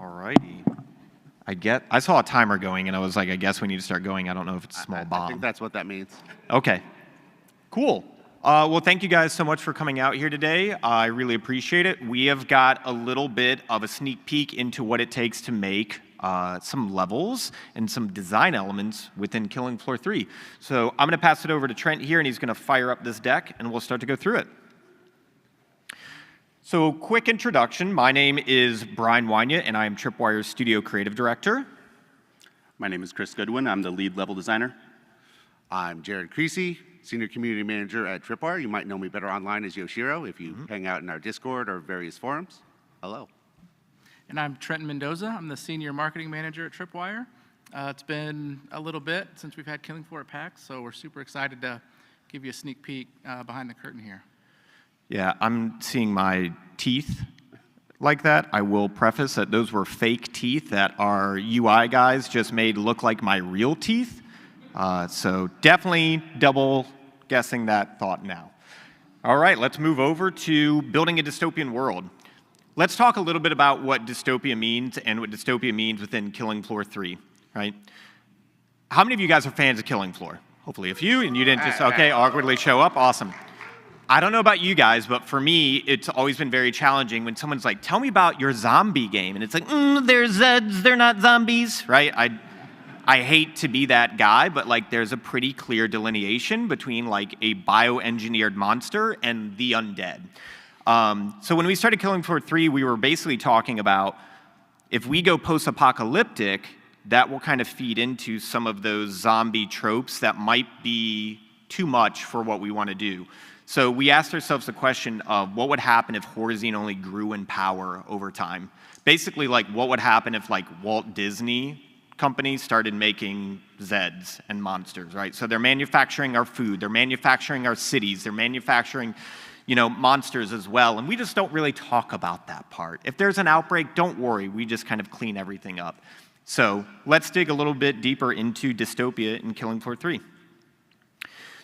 Alrighty. I saw a timer going, and I was like, I guess we need to start going. I don't know if it's a small bomb. I think that's what that means. Okay. Cool. Well, thank you guys so much for coming out here today. I really appreciate it. We have got a little bit of a sneak peek into what it takes to make some levels and some design elements within Killing Floor 3. So I'm going to pass it over to Trent here, and he's going to fire up this deck, and we'll start to go through it. So quick introduction. My name is Brian Wanya, and I am Tripwire's Studio Creative Director. My name is Chris Goodwin. I'm the lead level designer. I'm Jared Creasy, Senior Community Manager at Tripwire. You might know me better online as Yoshiro if you hang out in our Discord or various forums. Hello. And I'm Trenton Mendoza. I'm the Senior Marketing Manager at Tripwire. It's been a little bit since we've had Killing Floor at PAX, so we're super excited to give you a sneak peek behind the curtain here. Yeah, I'm seeing my teeth like that. I will preface that those were fake teeth that our UI guys just made look like my real teeth. So definitely double guessing that thought now. All right, let's move over to building a dystopian world. Let's talk a little bit about what dystopia means and what dystopia means within Killing Floor 3, right? How many of you guys are fans of Killing Floor? Hopefully a few, and you didn't just, okay, awkwardly show up. Awesome. I don't know about you guys, but for me, it's always been very challenging when someone's like, tell me about your zombie game. And it's like, they're Zeds, they're not zombies, right? I hate to be that guy, but like there's a pretty clear delineation between like a bioengineered monster and the undead. So when we started Killing Floor 3, we were basically talking about if we go post-apocalyptic, that will kind of feed into some of those zombie tropes that might be too much for what we want to do. So we asked ourselves the question of what would happen if Horizon only grew in power over time. Basically, like what would happen if like Walt Disney companies started making Zeds and monsters, right? So they're manufacturing our food, they're manufacturing our cities, they're manufacturing, monsters as well. And we just don't really talk about that part. If there's an outbreak, don't worry, we just kind of clean everything up. So let's dig a little bit deeper into dystopia in Killing Floor 3.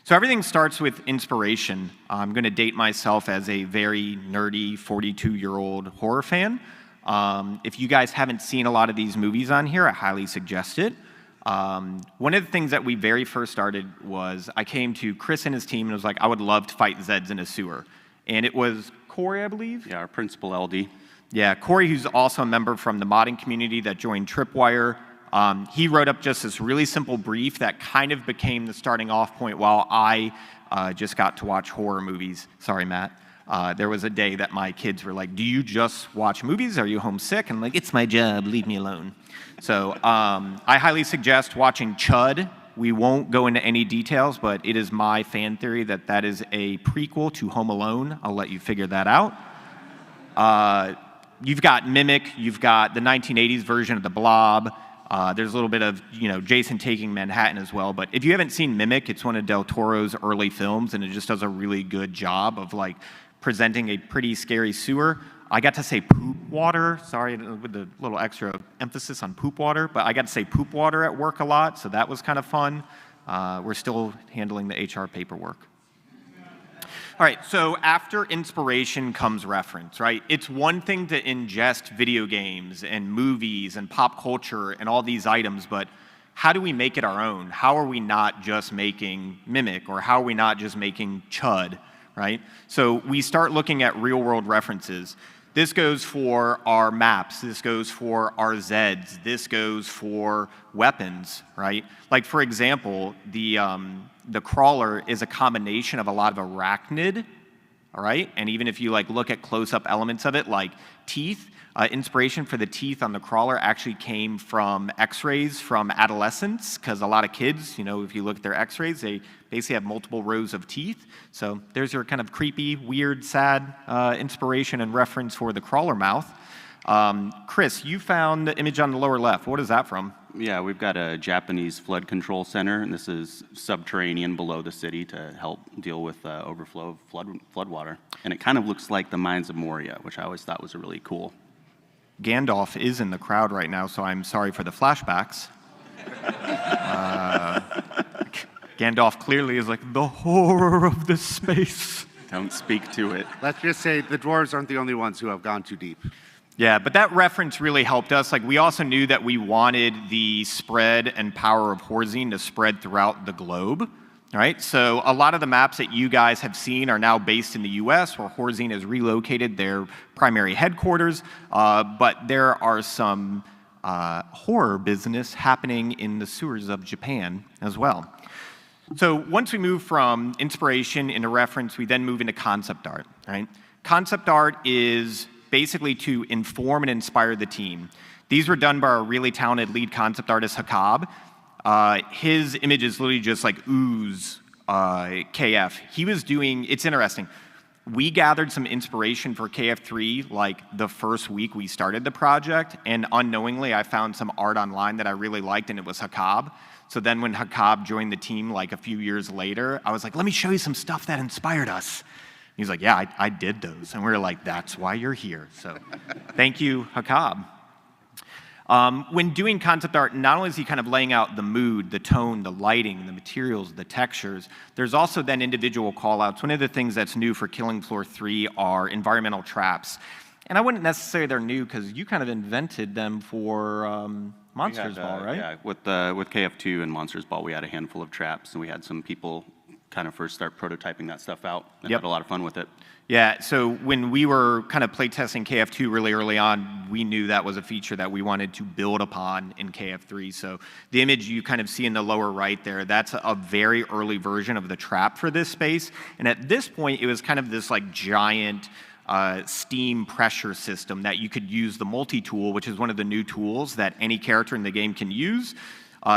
So everything starts with inspiration. I'm going to date myself as a very nerdy 42-year-old horror fan. If you guys haven't seen a lot of these movies on here, I highly suggest it. One of the things that we very first started was I came to Chris and his team and was like, I would love to fight Zeds in a sewer. And it was Corey, I believe? Yeah, our principal LD. Yeah, Corey, who's also a member from the modding community that joined Tripwire. He wrote up just this really simple brief that kind of became the starting off point while I just got to watch horror movies. Sorry, Matt. There was a day that my kids were like, do you just watch movies? Are you homesick? And I'm like, it's my job, leave me alone. So I highly suggest watching Chud. We won't go into any details, but it is my fan theory that that is a prequel to Home Alone. I'll let you figure that out. You've got Mimic, you've got the 1980s version of The Blob. There's a little bit of, Jason Taking Manhattan as well. But if you haven't seen Mimic, it's one of Del Toro's early films, and it just does a really good job of like presenting a pretty scary sewer. I got to say poop water. Sorry, with the little extra emphasis on poop water, but I got to say poop water at work a lot, so that was kind of fun. We're still handling the HR paperwork. All right, so after inspiration comes reference, right? It's one thing to ingest video games and movies and pop culture and all these items, but how do we make it our own? How are we not just making Mimic, or how are we not just making Chud, right? So we start looking at real-world references. This goes for our maps, this goes for our Zeds, this goes for weapons, right? Like, for example, the crawler is a combination of a lot of arachnid, all right? And even if you like look at close-up elements of it, like teeth, inspiration for the teeth on the crawler actually came from x-rays from adolescents, because a lot of kids, if you look at their x-rays, they basically have multiple rows of teeth. So there's your kind of creepy, weird, sad inspiration and reference for the crawler mouth. Chris, you found the image on the lower left. What is that from? Yeah, we've got a Japanese flood control center, and this is subterranean below the city to help deal with overflow of flood water. And it kind of looks like the Mines of Moria, which I always thought was really cool. Gandalf is in the crowd right now, so I'm sorry for the flashbacks. Gandalf clearly is like, the horror of this space. Don't speak to it. Let's just say the dwarves aren't the only ones who have gone too deep. Yeah, but that reference really helped us. Like, we also knew that we wanted the spread and power of Horzine to spread throughout the globe. Right? So a lot of the maps that you guys have seen are now based in the US, where Horzine has relocated their primary headquarters, but there are some horror business happening in the sewers of Japan as well. So once we move from inspiration into reference, we then move into concept art. Right? Concept art is basically to inform and inspire the team. These were done by our really talented lead concept artist, Hakab. His image is literally just like ooze KF. He was doing, it's interesting. We gathered some inspiration for KF3 like the first week we started the project, and unknowingly I found some art online that I really liked, and it was Hakab. So then when Hakab joined the team like a few years later, I was like, let me show you some stuff that inspired us. He's like, yeah, I did those. And we were like, that's why you're here. So thank you, Hakab. When doing concept art, not only is he kind of laying out the mood, the tone, the lighting, the materials, the textures, there's also then individual callouts. One of the things that's new for Killing Floor 3 are environmental traps. And I wouldn't necessarily they're new because you kind of invented them for Monsters Ball, right? Yeah, with KF2 and Monsters Ball, we had a handful of traps, and we had some people kind of first start prototyping that stuff out and had a lot of fun with it. Yeah, so when we were kind of playtesting KF2 really early on, we knew that was a feature that we wanted to build upon in KF3. So the image you kind of see in the lower right there, that's a very early version of the trap for this space. And at this point, it was kind of this like giant steam pressure system that you could use the multi-tool, which is one of the new tools that any character in the game can use.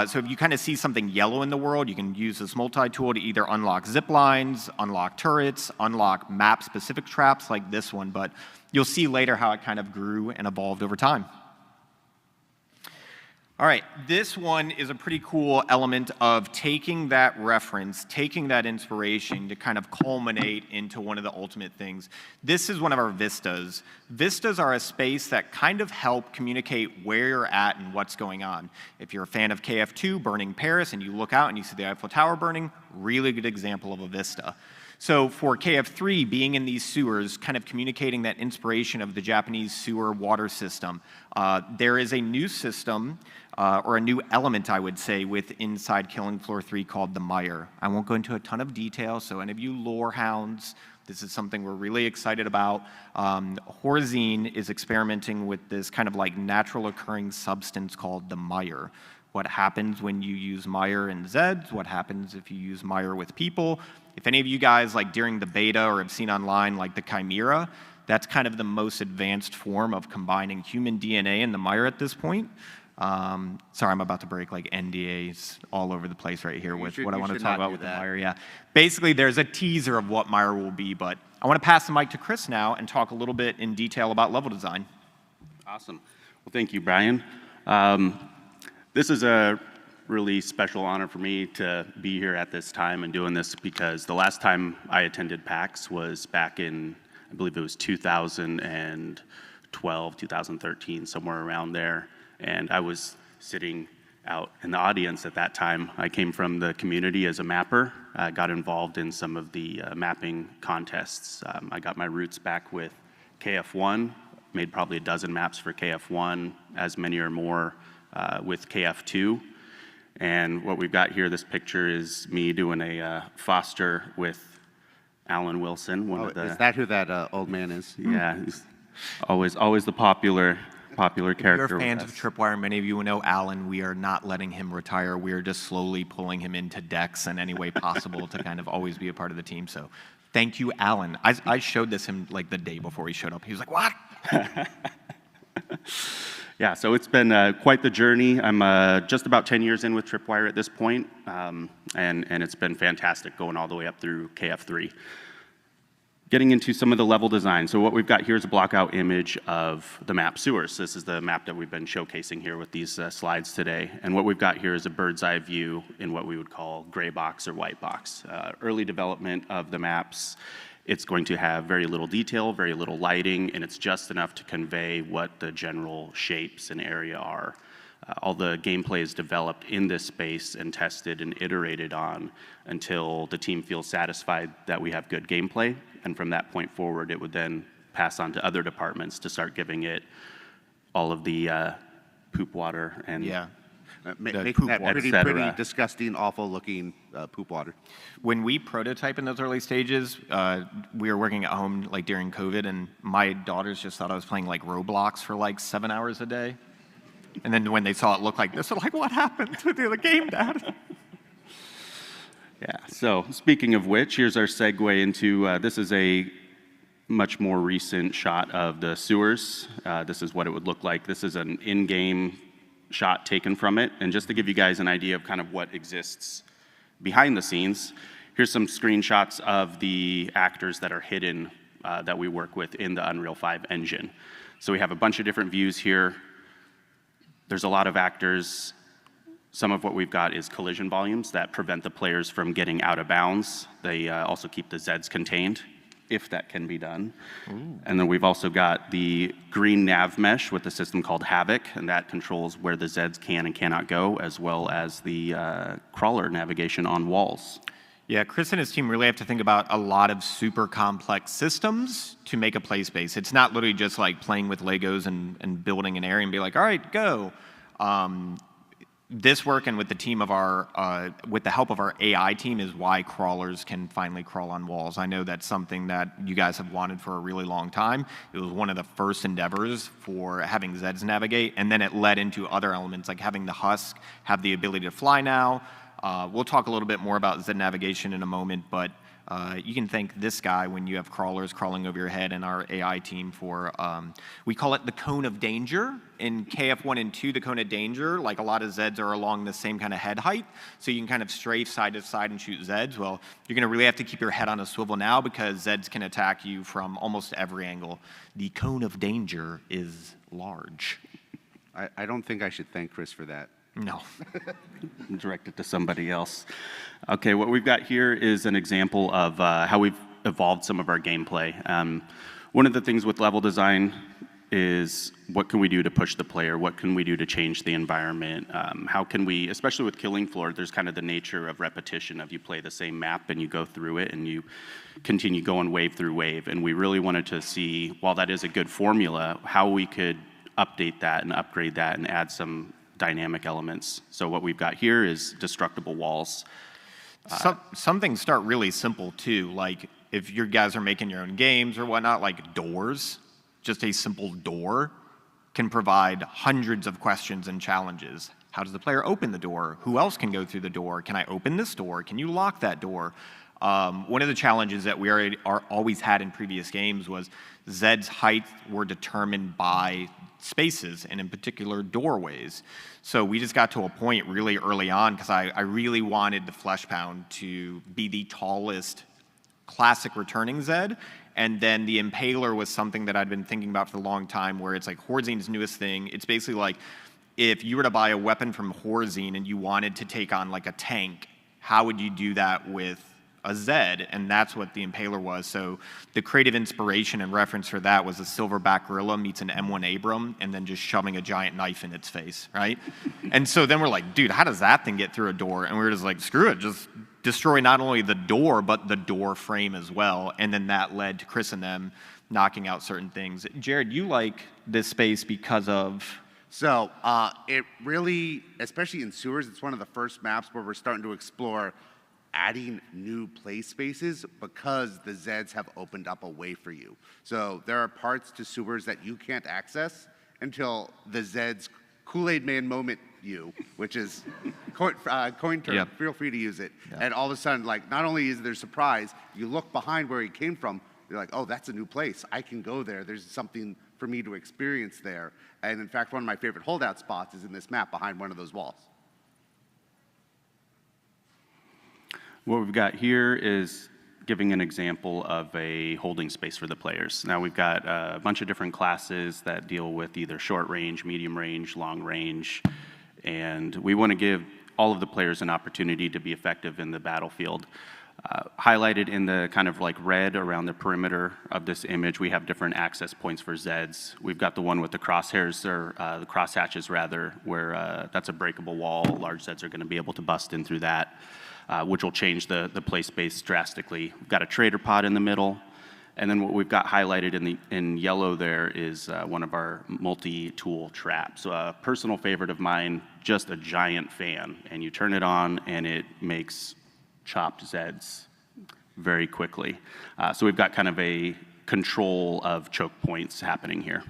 So if you kind of see something yellow in the world, you can use this multi-tool to either unlock zip lines, unlock turrets, unlock map-specific traps like this one, but you'll see later how it kind of grew and evolved over time. All right, this one is a pretty cool element of taking that reference, taking that inspiration to kind of culminate into one of the ultimate things. This is one of our vistas. Vistas are a space that kind of help communicate where you're at and what's going on. If you're a fan of KF2, Burning Paris, and you look out and you see the Eiffel Tower burning, really good example of a vista. So for KF3, being in these sewers, kind of communicating that inspiration of the Japanese sewer water system, there is a new system, or a new element, I would say, with inside Killing Floor 3 called the mire. I won't go into a ton of detail, so any of you lore hounds, this is something we're really excited about. Horzine is experimenting with this kind of like natural occurring substance called the mire. What happens when you use mire in Zeds? What happens if you use mire with people? If any of you guys, like during the beta or have seen online, like the Chimera, that's kind of the most advanced form of combining human DNA and the mire at this point. Sorry, I'm about to break like NDAs all over the place right here with what I want to talk about with the mire. Yeah, basically there's a teaser of what mire will be, but I want to pass the mic to Chris now and talk a little bit in detail about level design. Awesome. Well, thank you, Brian. This is a really special honor for me to be here at this time and doing this because the last time I attended PAX was back in, I believe it was 2012, 2013, somewhere around there. And I was sitting out in the audience at that time. I came from the community as a mapper. I got involved in some of the mapping contests. I got my roots back with KF1, made probably a dozen maps for KF1, as many or more with KF2. And what we've got here, this picture is me doing a Foster with Alan Wilson. Is that who that old man is? Yeah, he's always the popular character. If you're fans of Tripwire, many of you will know Alan. We are not letting him retire. We are just slowly pulling him into decks in any way possible to kind of always be a part of the team. So thank you, Alan. I showed this him like the day before he showed up. He was like, what? Yeah, so it's been quite the journey. I'm just about 10 years in with Tripwire at this point, and it's been fantastic going all the way up through KF3. Getting into some of the level design. So what we've got here is a block-out image of the map sewers. This is the map that we've been showcasing here with these slides today. And what we've got here is a bird's eye view in what we would call gray box or white box. Early development of the maps. It's going to have very little detail, very little lighting, and it's just enough to convey what the general shapes and area are. All the gameplay is developed in this space and tested and iterated on until the team feels satisfied that we have good gameplay. And from that point forward, it would then pass on to other departments to start giving it all of the poop water and Yeah. Making poop that water. pretty, Et cetera. pretty disgusting, awful-looking poop water. When we prototype in those early stages, we were working at home like during COVID, and my daughters just thought I was playing like Roblox for like 7 hours a day. And then when they saw it look like this, they're like, "What happened to the game, Dad?" Yeah, so speaking of which, here's our segue into, this is a much more recent shot of the sewers. This is what it would look like. This is an in-game shot taken from it. And just to give you guys an idea of kind of what exists behind the scenes, here's some screenshots of the actors that are hidden that we work with in the Unreal 5 engine. So we have a bunch of different views here. There's a lot of actors. Some of what we've got is collision volumes that prevent the players from getting out of bounds. They also keep the Zeds contained, if that can be done. Ooh. And then we've also got the green nav mesh with a system called Havoc, and that controls where the Zeds can and cannot go, as well as the crawler navigation on walls. Yeah, Chris and his team really have to think about a lot of super complex systems to make a play space. It's not literally just like playing with Legos and building an area and be like, all right, go. This work and with the team of our, with the help of our AI team is why crawlers can finally crawl on walls. I know that's something that you guys have wanted for a really long time. It was one of the first endeavors for having Zeds navigate, and then it led into other elements like having the Husk have the ability to fly now. We'll talk a little bit more about Zed navigation in a moment, but you can thank this guy when you have crawlers crawling over your head, and our AI team for, we call it the cone of danger. In KF1 and 2, the cone of danger, like a lot of Zeds are along the same kind of head height, so you can kind of strafe side to side and shoot Zeds. Well, you're gonna really have to keep your head on a swivel now because Zeds can attack you from almost every angle. The cone of danger is large. I don't think I should thank Chris for that. No. Direct it to somebody else. Okay, what we've got here is an example of how we've evolved some of our gameplay. One of the things with level design is what can we do to push the player? What can we do to change the environment? How can we, especially with Killing Floor, there's kind of the nature of repetition of you play the same map and you go through it and you continue going wave through wave. And we really wanted to see, while that is a good formula, how we could update that and upgrade that and add some dynamic elements. So what we've got here is destructible walls. Some things start really simple too, like if you guys are making your own games or whatnot, like doors, just a simple door can provide hundreds of questions and challenges. How does the player open the door? Who else can go through the door? Can I open this door? Can you lock that door? One of the challenges that we always had in previous games was Zed's height were determined by spaces, and in particular doorways. So we just got to a point really early on, because I really wanted the Flesh Pound to be the tallest classic returning Zed, and then the Impaler was something that I'd been thinking about for a long time, where it's like Horzine's newest thing. It's basically like if you were to buy a weapon from Horzine and you wanted to take on like a tank, how would you do that with a Zed? And that's what the Impaler was. So the creative inspiration and reference for that was a silverback gorilla meets an M1 Abram and then just shoving a giant knife in its face, right? And so then we're like, dude, how does that thing get through a door? And we were just like, screw it, just destroy not only the door, but the door frame as well. And then that led to Chris and them knocking out certain things. Jared, you like this space because of? So it really, especially in sewers, it's one of the first maps where we're starting to explore adding new play spaces because the Zeds have opened up a way for you. So there are parts to sewers that you can't access until the Zeds Kool-Aid Man moment you, which is coin term, Yep. Feel free to use it. Yep. And all of a sudden, like, not only is there surprise, you look behind where he came from, you're like, oh, that's a new place. I can go there. There's something for me to experience there. And in fact, one of my favorite holdout spots is in this map behind one of those walls. What we've got here is giving an example of a holding space for the players. Now we've got a bunch of different classes that deal with either short range, medium range, long range, and we want to give all of the players an opportunity to be effective in the battlefield. Highlighted in the kind of like red around the perimeter of this image, we have different access points for Zeds. We've got the one with the crosshairs, or the crosshatches rather, where that's a breakable wall. Large Zeds are going to be able to bust in through that, which will change the play space drastically. We've got a trader pod in the middle, And then what we've got highlighted in yellow there is one of our multi-tool traps. So a personal favorite of mine, just a giant fan. And you turn it on and it makes chopped Zeds very quickly. So we've got kind of a control of choke points happening here.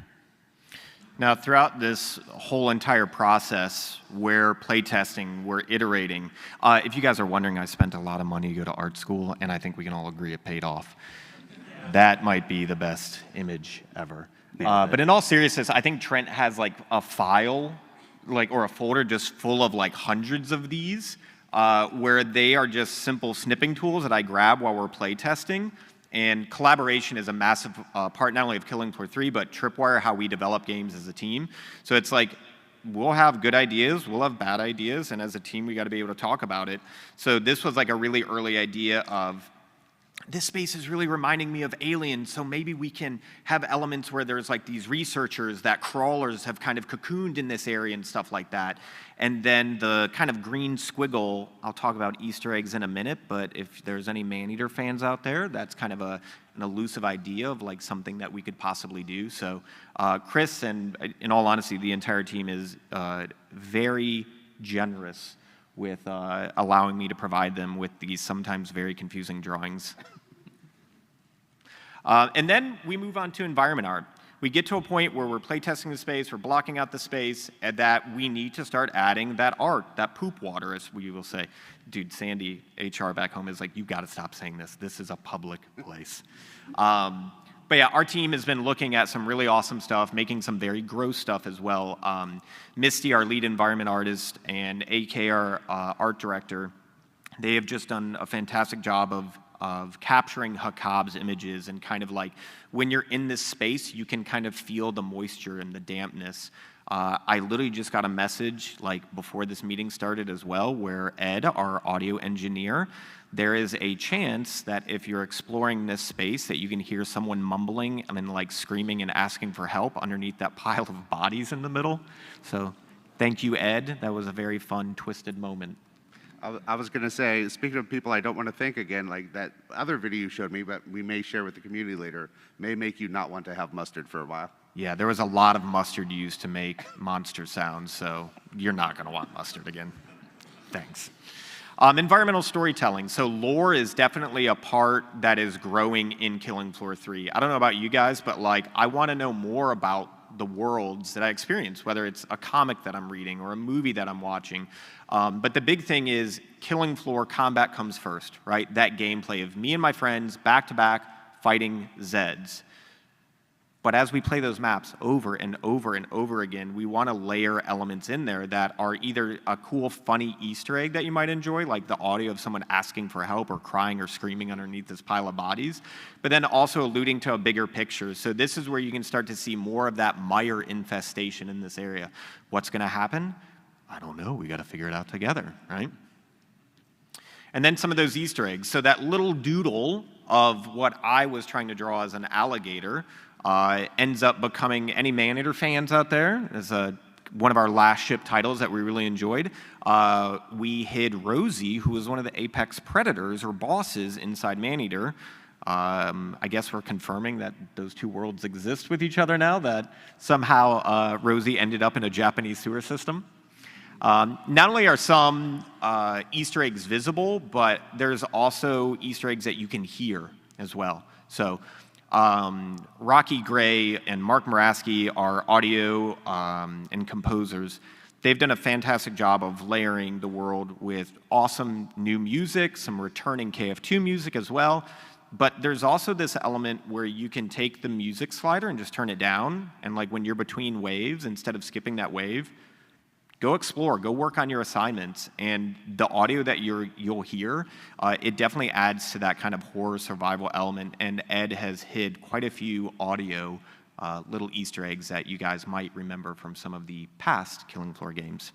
Now, throughout this whole entire process, we're playtesting, we're iterating. If you guys are wondering, I spent a lot of money to go to art school, and I think we can all agree it paid off. That might be the best image ever. But in all seriousness, I think Trent has like a file, or a folder just full of like hundreds of these, where they are just simple snipping tools that I grab while we're playtesting. And collaboration is a massive part not only of Killing Floor 3, but Tripwire, how we develop games as a team. So it's like, we'll have good ideas, we'll have bad ideas, and as a team, we got to be able to talk about it. So this was like a really early idea of, this space is really reminding me of Alien, so maybe we can have elements where there's like these researchers that crawlers have kind of cocooned in this area and stuff like that. And then the kind of green squiggle, I'll talk about Easter eggs in a minute, but if there's any Maneater fans out there, that's kind of an elusive idea of like something that we could possibly do. So Chris, and in all honesty, the entire team is very generous with allowing me to provide them with these sometimes very confusing drawings. And then we move on to environment art. We get to a point where we're playtesting the space, we're blocking out the space, and that we need to start adding that art, that poop water, as we will say. Dude, Sandy, HR back home, is like, you got to stop saying this. This is a public place. But yeah, our team has been looking at some really awesome stuff, making some very gross stuff as well. Misty, our lead environment artist, and AK, our art director, they have just done a fantastic job of capturing Hakab's images, and kind of like, when you're in this space, you can kind of feel the moisture and the dampness. I literally just got a message like before this meeting started as well, where Ed, our audio engineer, there is a chance that if you're exploring this space that you can hear someone mumbling and then like screaming and asking for help underneath that pile of bodies in the middle. So thank you, Ed. That was a very fun, twisted moment. I was going to say, speaking of people I don't want to thank again, like that other video you showed me, but we may share with the community later, may make you not want to have mustard for a while. Yeah, there was a lot of mustard used to make monster sounds, so you're not going to want mustard again. Thanks. Environmental storytelling. So lore is definitely a part that is growing in Killing Floor 3. I don't know about you guys, but like, I want to know more about the worlds that I experience, whether it's a comic that I'm reading or a movie that I'm watching. But the big thing is Killing Floor combat comes first, right? That gameplay of me and my friends back to back fighting Zeds. But as we play those maps over and over and over again, we want to layer elements in there that are either a cool, funny Easter egg that you might enjoy, like the audio of someone asking for help or crying or screaming underneath this pile of bodies, but then also alluding to a bigger picture. So this is where you can start to see more of that mire infestation in this area. What's going to happen? I don't know. We got to figure it out together, right? And then some of those Easter eggs. So that little doodle of what I was trying to draw as an alligator ends up becoming, any Maneater fans out there, as one of our last ship titles that we really enjoyed. We hid Rosie, who was one of the apex predators or bosses inside Maneater. I guess we're confirming that those two worlds exist with each other now, that somehow Rosie ended up in a Japanese sewer system. Not only are some Easter eggs visible, but there's also Easter eggs that you can hear as well. So Rocky Gray and Mark Muraski are audio and composers. They've done a fantastic job of layering the world with awesome new music, some returning KF2 music as well. But there's also this element where you can take the music slider and just turn it down, and like when you're between waves, instead of skipping that wave, go explore, go work on your assignments, and the audio that you'll hear, it definitely adds to that kind of horror survival element, and Ed has hid quite a few audio little Easter eggs that you guys might remember from some of the past Killing Floor games.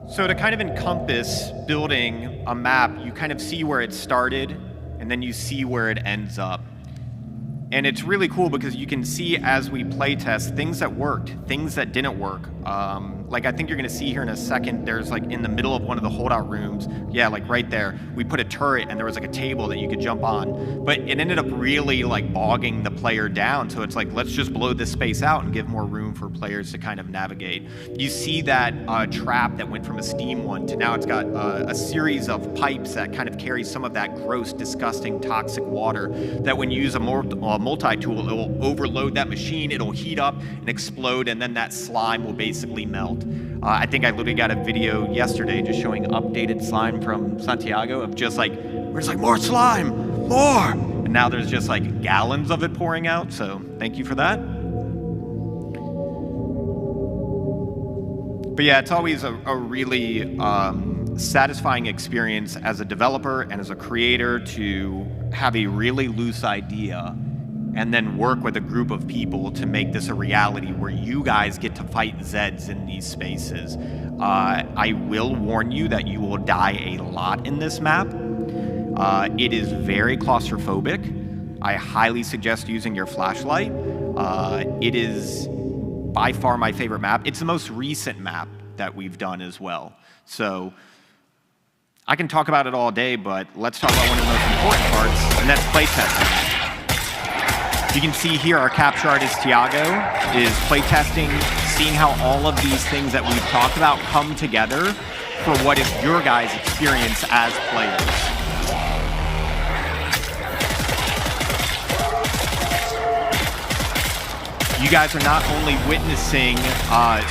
So to kind of encompass building a map, you kind of see where it started, and then you see where it ends up. And it's really cool because you can see as we play test things that worked, things that didn't work. Like I think you're gonna see here in a second, there's like in the middle of one of the holdout rooms, yeah, like right there, we put a turret and there was like a table that you could jump on. But it ended up really like bogging the player down. So it's like, let's just blow this space out and give more room for players to kind of navigate. You see that trap that went from a steam one to now it's got a series of pipes that kind of carry some of that gross, disgusting, toxic water that when you use a multi-tool, it will overload that machine, it'll heat up and explode, and then that slime will basically melt. I think I literally got a video yesterday just showing updated slime from Santiago of just like, we're just like, more slime, more! And now there's just like gallons of it pouring out, so thank you for that. But yeah, it's always a really satisfying experience as a developer and as a creator to have a really loose idea and then work with a group of people to make this a reality where you guys get to fight Zeds in these spaces. I will warn you that you will die a lot in this map. It is very claustrophobic. I highly suggest using your flashlight. It is by far my favorite map. It's the most recent map that we've done as well. So I can talk about it all day, but let's talk about one of the most important parts, and that's playtesting. You can see here our capture artist Tiago is playtesting, seeing how all of these things that we've talked about come together for what is your guys' experience as players. You guys are not only witnessing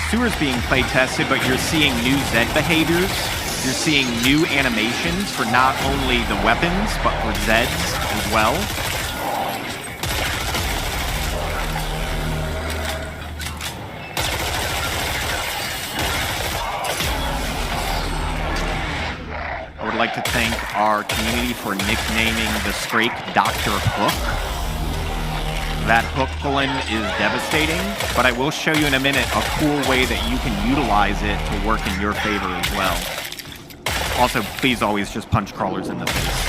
sewers being playtested, but you're seeing new Zed behaviors. You're seeing new animations for not only the weapons, but for Zeds as well. I would like to thank our community for nicknaming the Scrake Dr. Hook. That hook pulling is devastating, but I will show you in a minute a cool way that you can utilize it to work in your favor as well. Also, please always just punch crawlers in the face.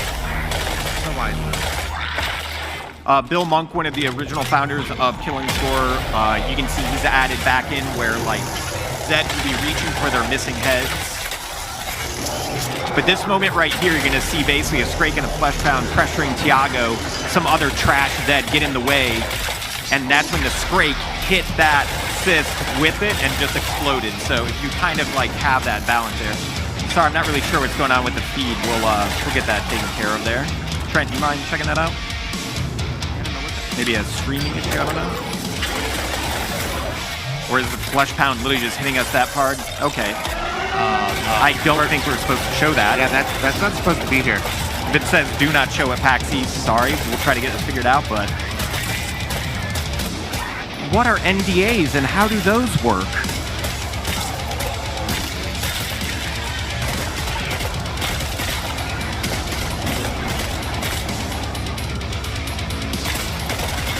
Bill Monk, one of the original founders of Killing Floor, you can see he's added back in where like Zed will be reaching for their missing heads. But this moment right here, you're gonna see basically a Scrake and a Fleshpound pressuring Tiago, some other trash Zed get in the way, and that's when the Scrake hit that cyst with it and just exploded. So if you kind of like have that balance there. Sorry, I'm not really sure what's going on with the feed. We'll get that taken care of there. Trent, do you mind checking that out? Maybe a streaming issue, I don't know. Or is the Fleshpound literally just hitting us that hard? Okay. I don't think we're supposed to show that. Yeah, that's not supposed to be here. If it says do not show at PAX East, sorry. We'll try to get this figured out, but... What are NDAs and how do those work?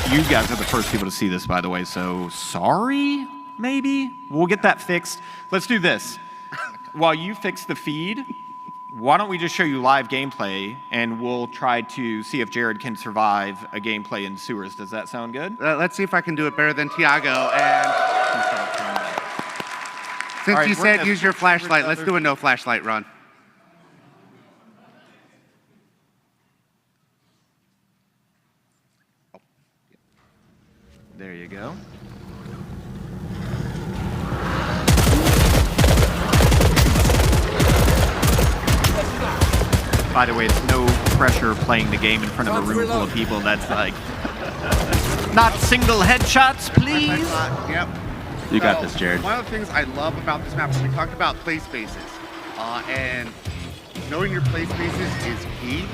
You guys are the first people to see this, by the way, so sorry, maybe? We'll get that fixed. Let's do this. While you fix the feed, why don't we just show you live gameplay, and we'll try to see if Jared can survive a gameplay in sewers. Does that sound good? Let's see if I can do it better than Tiago. And since you said use your flashlight, let's do a no flashlight run. There you go. By the way, it's no pressure playing the game in front of a room full of people. That's like, not single headshots, please. Yep. You got this, Jared. One of the things I love about this map is we talked about play spaces, and knowing your play spaces is key.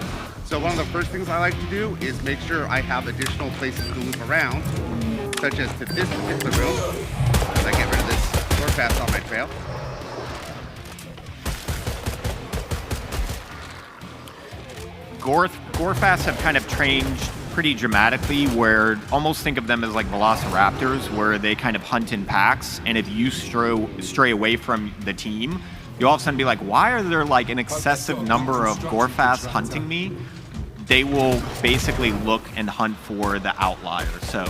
So one of the first things I like to do is make sure I have additional places to loop around, such as to this particular room. As I get rid of this door pass on my trail. Gorefast have kind of changed pretty dramatically, where almost think of them as like velociraptors, where they kind of hunt in packs, and if you stray away from the team, you all of a sudden be like, why are there like an excessive number of Gorefast hunting me? They will basically look and hunt for the outlier. So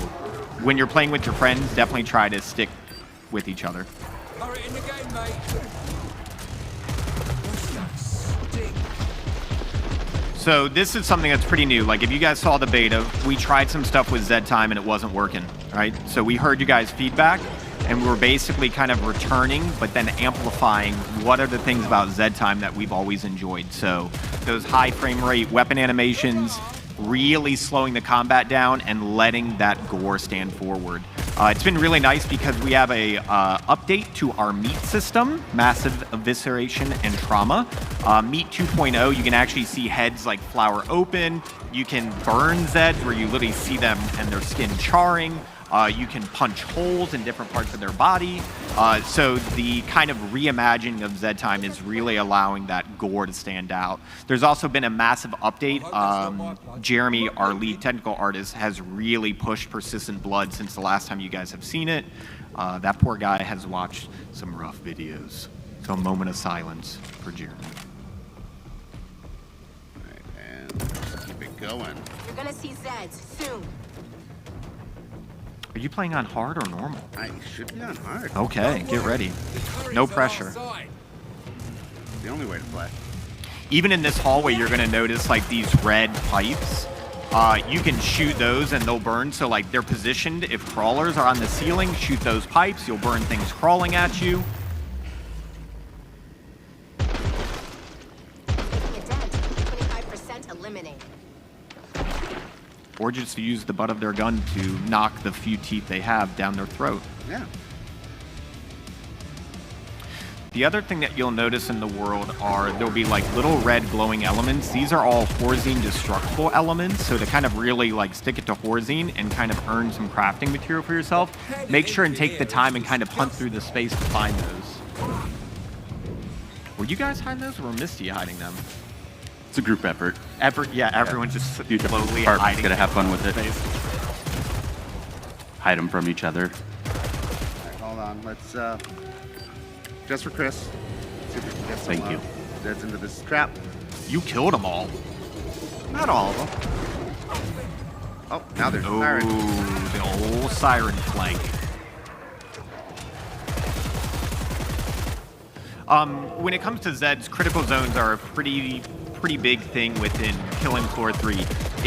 when you're playing with your friends, definitely try to stick with each other. in the game, mate. So this is something that's pretty new. Like if you guys saw the beta, we tried some stuff with Z time and it wasn't working, right? So we heard you guys' feedback and we were basically kind of returning, but then amplifying what are the things about Z time that we've always enjoyed. So those high frame rate weapon animations, really slowing the combat down and letting that gore stand forward. It's been really nice because we have a update to our meat system, massive evisceration and trauma. Meat 2.0, you can actually see heads like flower open. You can burn Zeds where you literally see them and their skin charring. You can punch holes in different parts of their body. So the kind of reimagining of Z time is really allowing that gore to stand out. There's also been a massive update. Jeremy, our lead technical artist, has really pushed persistent blood since the last time you guys have seen it. That poor guy has watched some rough videos. So a moment of silence for Jeremy. All right, and keep it going. You're gonna see Zeds soon. Are you playing on hard or normal? I should be on hard. Okay, get ready. No pressure. The only way to play. Even in this hallway, you're gonna notice like these red pipes. You can shoot those and they'll burn. So like they're positioned. If crawlers are on the ceiling, shoot those pipes. You'll burn things crawling at you. Taking a dent. 25% eliminated. Or just use the butt of their gun to knock the few teeth they have down their throat. Yeah. The other thing that you'll notice in the world are there'll be like little red glowing elements. These are all Horzine destructible elements. So to kind of really like stick it to Horzine and kind of earn some crafting material for yourself, make sure and take the time and kind of hunt through the space to find those. Were you guys hiding those or were Misty hiding them? It's a group effort. Everyone just slowly Department's hiding. gonna have fun with it. Hide them from each other. All right, hold on. Let's, just for Chris, see if we can get some Thank you. Zeds into this trap. You killed them all. Not all of them. Oh, now there's a Oh, siren. the old siren flank. When it comes to Zeds, critical zones are a pretty big thing within Killing Floor 3.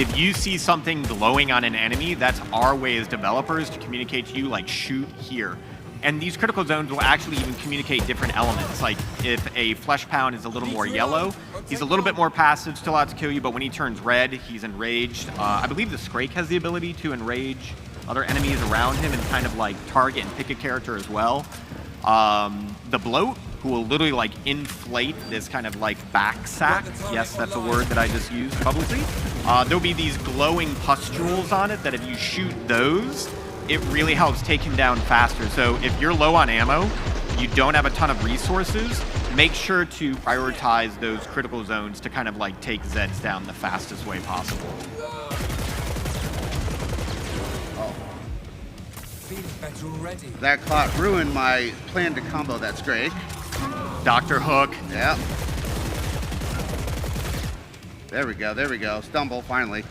If you see something glowing on an enemy, that's our way as developers to communicate to you, like, shoot here. And these critical zones will actually even communicate different elements. Like, if a Flesh Pound is a little more yellow, he's a little bit more passive, still out to kill you, but when he turns red, he's enraged. I believe the Scrake has the ability to enrage other enemies around him and kind of, like, target and pick a character as well. The Bloat, who will literally like inflate this kind of like back sack. Yes, that's a word that I just used publicly. There'll be these glowing pustules on it that if you shoot those, it really helps take him down faster. So if you're low on ammo, you don't have a ton of resources, make sure to prioritize those critical zones to kind of like take Zeds down the fastest way possible. Feeling better already. That clock ruined my plan to combo that Scrake. Dr. Hook. Yeah. There we go, there we go. Stumble, finally.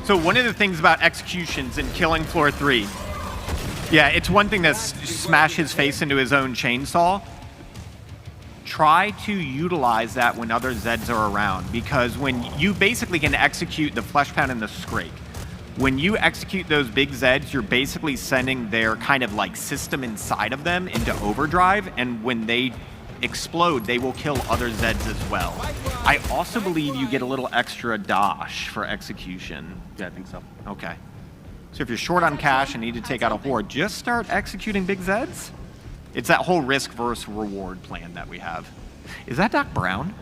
So one of the things about executions in Killing Floor 3, yeah, it's one thing to smash his face into his own chainsaw. Try to utilize that when other Zeds are around, because when you basically can execute the Flesh Pound and the Scrake, when you execute those big Zeds, you're basically sending their kind of like system inside of them into overdrive, and when they explode, they will kill other Zeds as well. I also believe you get a little extra dosh for execution. Yeah, I think so. Okay. So if you're short on cash and need to take out a horde, just start executing big Zeds. It's that whole risk versus reward plan that we have. Is that Doc Brown?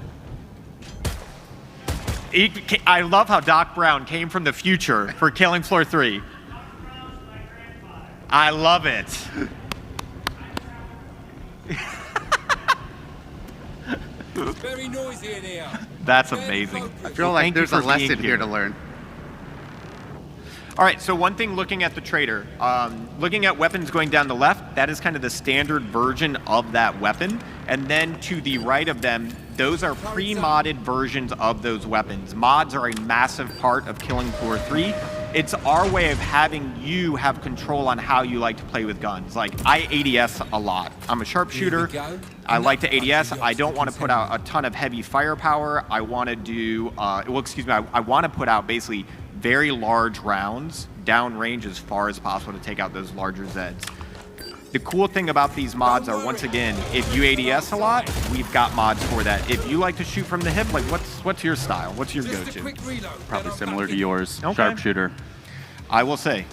I love how Doc Brown came from the future for Killing Floor 3. I love it. It's very noisy in here. That's amazing. I feel Well, like thank you there's a for being lesson here to learn. All right, so one thing looking at the trader, looking at weapons going down the left, that is kind of the standard version of that weapon. And then to the right of them, those are pre-modded versions of those weapons. Mods are a massive part of Killing Floor 3. it's our way of having you have control on how you like to play with guns. Like, I ADS a lot. I'm a sharpshooter. I like to ADS. I don't want to put out a ton of heavy firepower. I want to do, I want to put out basically very large rounds downrange as far as possible to take out those larger Zeds. The cool thing about these mods are, once again, if you ADS a lot, we've got mods for that. If you like to shoot from the hip, like what's your style? What's your go-to? Probably similar to yours, Okay. sharpshooter. I will say,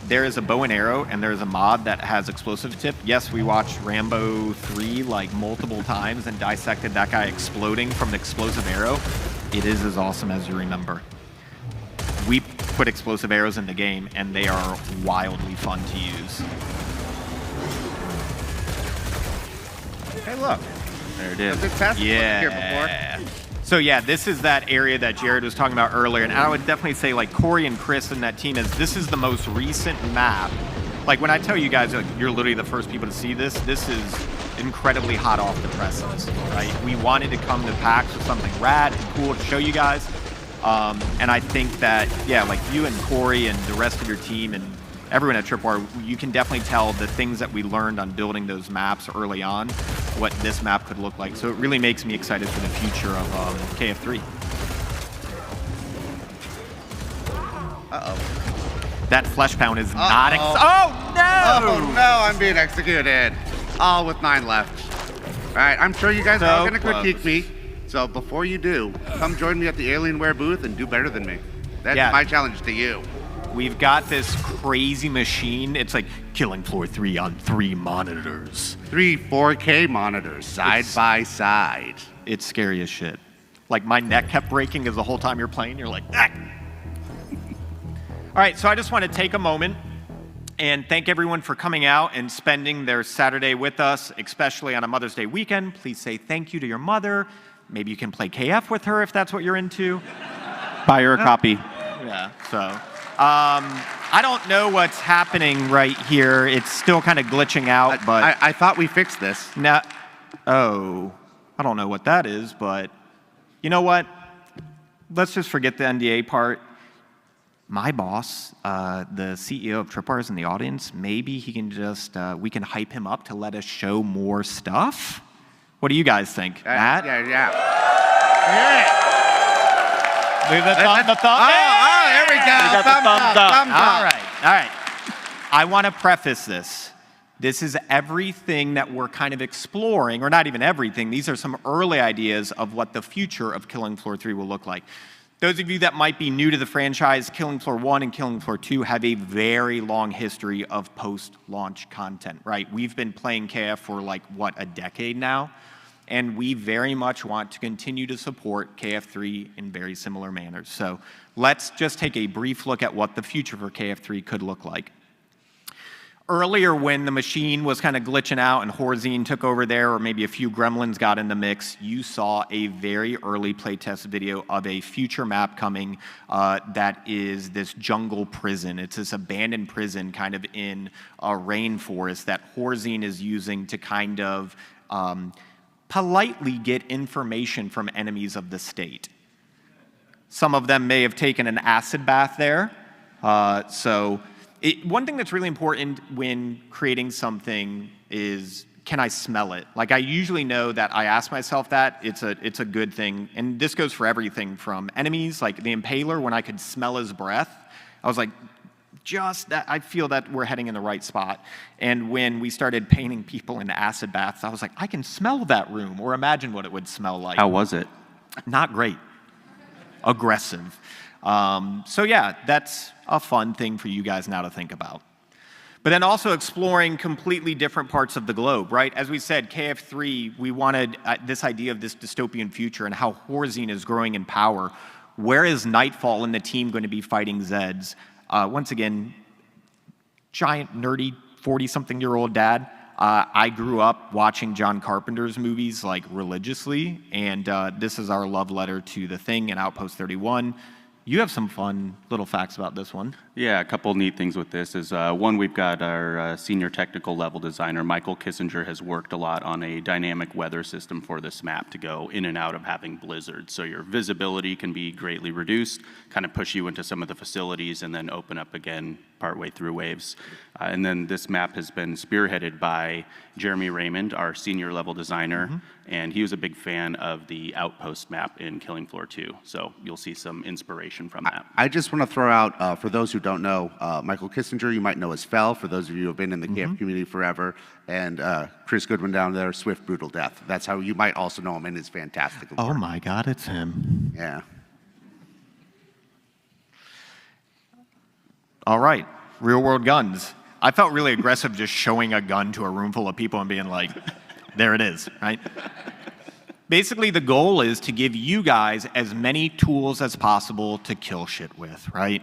there is a bow and arrow, and there is a mod that has explosive tip. Yes, we watched Rambo 3 like multiple times and dissected that guy exploding from an explosive arrow. It is as awesome as you remember. We put explosive arrows in the game, and they are wildly fun to use. Hey, look. There it is. There's a here before. Yeah. So yeah, this is that area that Jared was talking about earlier, and I would definitely say, like, Corey and Chris and that team, this is the most recent map. Like, when I tell you guys, like, you're literally the first people to see this, this is incredibly hot off the presses, right? We wanted to come to PAX with something rad and cool to show you guys. And I think that, yeah, like you and Corey and the rest of your team and everyone at Tripwire, you can definitely tell the things that we learned on building those maps early on, what this map could look like. So it really makes me excited for the future of KF3. Uh-oh. That flesh pound is not oh, no! Oh, no, I'm being executed. All with 9 left. All right, I'm sure you guys are all going to critique me. So before you do, come join me at the Alienware booth and do better than me. That's my challenge to you. We've got this crazy machine. It's like killing floor 3 on 3 monitors. 3 4K monitors, side by side. It's scary as shit. Like, my neck kept breaking as the whole time you're playing. You're like, ah! All right, so I just want to take a moment and thank everyone for coming out and spending their Saturday with us, especially on a Mother's Day weekend. Please say thank you to your mother. Maybe you can play KF with her if that's what you're into. Buy her a copy. Yeah, so. I don't know what's happening right here. It's still kind of glitching out, but... I thought we fixed this. Oh, I don't know what that is, but you know what? Let's just forget the NDA part. My boss, the CEO of Tripwire, is in the audience. Maybe he can just, we can hype him up to let us show more stuff. What do you guys think, Matt? Yeah. Leave the thumb. There we go. Thumbs up. All right. I want to preface this. This is everything that we're kind of exploring, or not even everything. These are some early ideas of what the future of Killing Floor 3 will look like. Those of you that might be new to the franchise, Killing Floor 1 and Killing Floor 2 have a very long history of post-launch content, right? We've been playing KF for like, what, a decade now? And we very much want to continue to support KF3 in very similar manners. So let's just take a brief look at what the future for KF3 could look like. Earlier, when the machine was kind of glitching out and Horzine took over there, or maybe a few gremlins got in the mix, you saw a very early playtest video of a future map coming that is this jungle prison. It's this abandoned prison kind of in a rainforest that Horzine is using to kind of politely get information from enemies of the state. Some of them may have taken an acid bath there. One thing that's really important when creating something is, can I smell it? Like, I usually know that I ask myself that. It's a good thing. And this goes for everything from enemies, like the Impaler, when I could smell his breath, I was like, just that, I feel that we're heading in the right spot. And when we started painting people in acid baths, I was like, I can smell that room, or imagine what it would smell like. How was it? Not great. Aggressive. So yeah, that's a fun thing for you guys now to think about. But then also exploring completely different parts of the globe, right? As we said, KF3, we wanted this idea of this dystopian future and how Horzine is growing in power. Where is Nightfall and the team going to be fighting Zeds? Once again, giant, nerdy, 40-something-year-old dad. I grew up watching John Carpenter's movies, like, religiously, and this is our love letter to The Thing and Outpost 31. You have some fun little facts about this one. Yeah, a couple neat things with this is one, we've got our senior technical level designer, Michael Kissinger, has worked a lot on a dynamic weather system for this map to go in and out of having blizzards. So your visibility can be greatly reduced, kind of push you into some of the facilities and then open up again partway through waves. And then this map has been spearheaded by Jeremy Raymond, our senior level designer, and he was a big fan of the Outpost map in Killing Floor 2. So you'll see some inspiration from that. I just want to throw out, for those who don't know, Michael Kissinger, you might know as Fell, for those of you who have been in the KF community forever, and Chris Goodwin down there, Swift Brutal Death. That's how you might also know him in his fantastic work. Oh my God, it's him. Yeah. All right, real world guns. I felt really aggressive just showing a gun to a room full of people and being like, there it is, right? Basically, the goal is to give you guys as many tools as possible to kill shit with, right?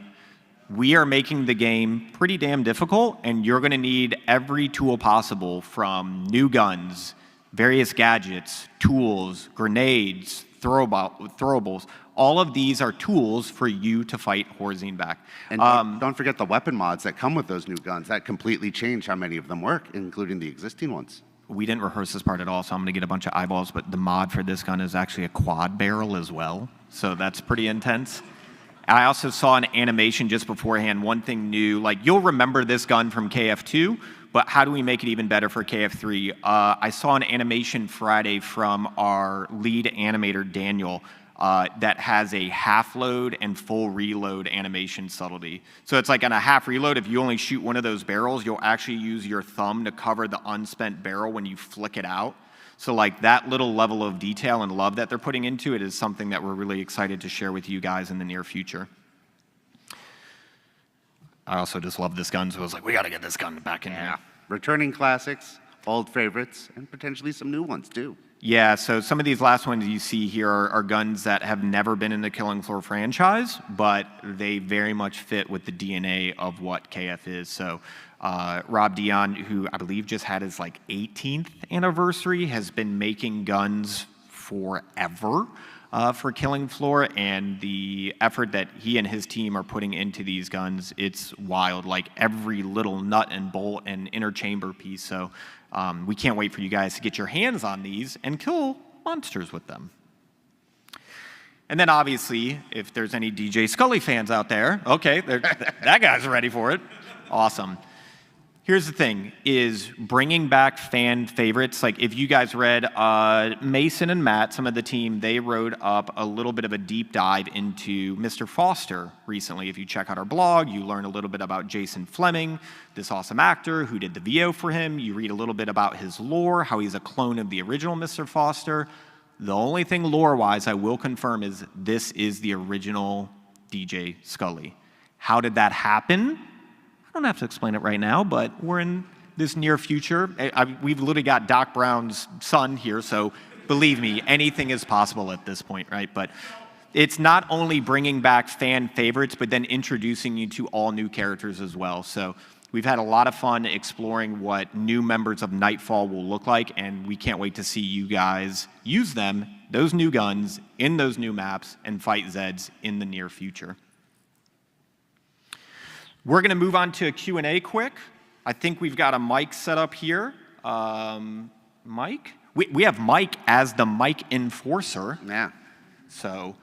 We are making the game pretty damn difficult, and you're going to need every tool possible, from new guns, various gadgets, tools, grenades, throwables. All of these are tools for you to fight Horzine back. And don't forget the weapon mods that come with those new guns. That completely change how many of them work, including the existing ones. We didn't rehearse this part at all, so I'm going to get a bunch of eyeballs, but the mod for this gun is actually a quad barrel as well, so that's pretty intense. I also saw an animation just beforehand, one thing new, like you'll remember this gun from KF2, but how do we make it even better for KF3? I saw an animation Friday from our lead animator, Daniel, that has a half load and full reload animation subtlety. So it's like on a half reload, if you only shoot one of those barrels, you'll actually use your thumb to cover the unspent barrel when you flick it out. So like that little level of detail and love that they're putting into it is something that we're really excited to share with you guys in the near future. I also just love this gun, so I was like, we gotta get this gun back in here. Returning classics, old favorites, and potentially some new ones too. Yeah, so some of these last ones you see here are guns that have never been in the Killing Floor franchise, but they very much fit with the DNA of what KF is. So Rob Dion, who I believe just had his like 18th anniversary, has been making guns forever for Killing Floor, and the effort that he and his team are putting into these guns, it's wild, like every little nut and bolt and inner chamber piece. So we can't wait for you guys to get your hands on these and kill monsters with them. And then obviously, if there's any DJ Scully fans out there, okay, that guy's ready for it. Awesome. Here's the thing, is bringing back fan favorites. Like if you guys read Mason and Matt, some of the team, they wrote up a little bit of a deep dive into Mr. Foster recently. If you check out our blog, you learn a little bit about Jason Fleming, this awesome actor who did the VO for him. You read a little bit about his lore, how he's a clone of the original Mr. Foster. The only thing lore-wise I will confirm is this is the original DJ Scully. How did that happen? I don't have to explain it right now, but we're in this near future. We've literally got Doc Brown's son here, so believe me, anything is possible at this point, right? But it's not only bringing back fan favorites, but then introducing you to all new characters as well. So we've had a lot of fun exploring what new members of Nightfall will look like, and we can't wait to see you guys use them, those new guns, in those new maps, and fight Zeds in the near future. We're going to move on to a Q&A quick. I think we've got a mic set up here. Mike? We have Mike as the mic enforcer. Yeah. So